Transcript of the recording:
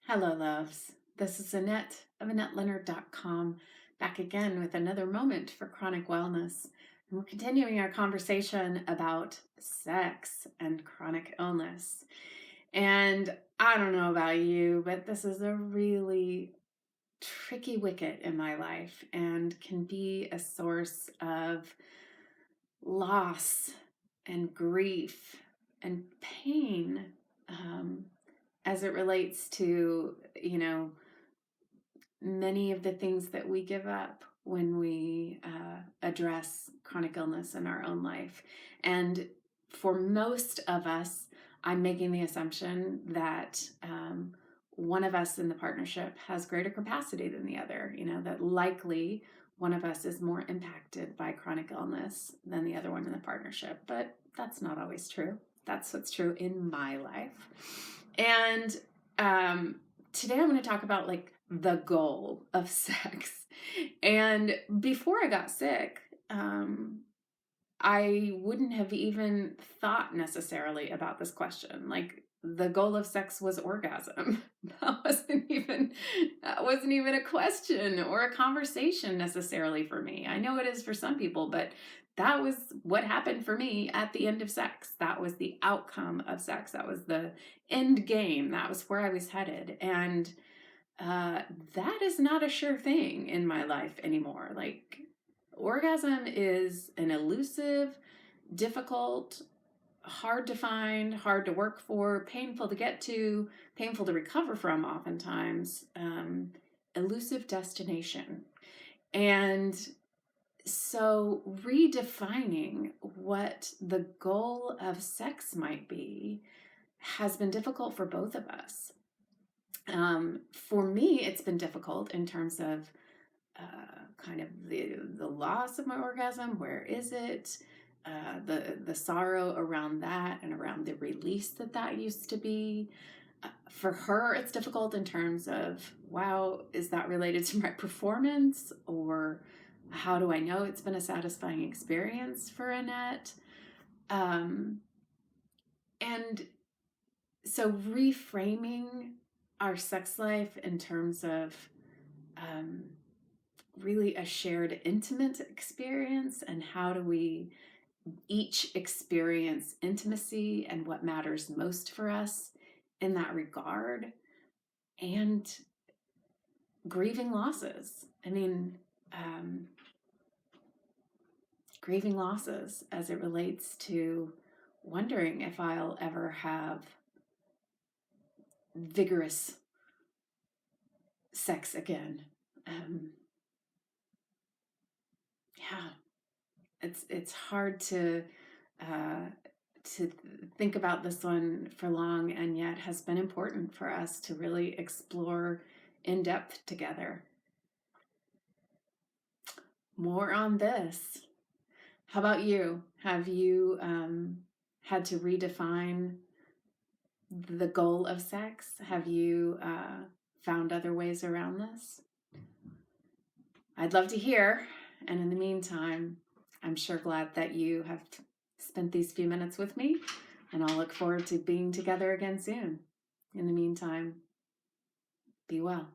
Hello, loves. This is Annette of AnnetteLeonard.com, back again with another moment for chronic wellness. And we're continuing our conversation about sex and chronic illness. And I don't know about you, but this is a really tricky wicket in my life and can be a source of loss and grief and pain. As it relates to, many of the things that we give up when we address chronic illness in our own life. And for most of us, I'm making the assumption that one of us in the partnership has greater capacity than the other, that likely one of us is more impacted by chronic illness than the other one in the partnership. But that's not always true. That's what's true in my life. And today I'm going to talk about the goal of sex. And before I got sick, I wouldn't have even thought necessarily about this question. Like, the goal of sex was orgasm. That wasn't even a question or a conversation necessarily for me. I know it is for some people, but that was what happened for me at the end of sex. That was the outcome of sex. That was the end game. That was where I was headed. And that is not a sure thing in my life anymore. Like, orgasm is an elusive, difficult, hard to find, hard to work for, painful to get to, painful to recover from oftentimes, elusive destination. And so redefining what the goal of sex might be has been difficult for both of us. For me, it's been difficult in terms of kind of the loss of my orgasm. Where is it? The sorrow around that and around the release that used to be. For her, it's difficult in terms of, wow, is that related to my performance? Or how do I know it's been a satisfying experience for Annette? And so reframing our sex life in terms of really a shared intimate experience, and how do we each experience intimacy and what matters most for us in that regard, and grieving losses. Grieving losses as it relates to wondering if I'll ever have vigorous sex again. It's hard to think about this one for long, and yet has been important for us to really explore in depth together. More on this. How about you? Have you had to redefine the goal of sex? Have you found other ways around this? I'd love to hear. And in the meantime, I'm sure glad that you have spent these few minutes with me, and I'll look forward to being together again soon. In the meantime, be well.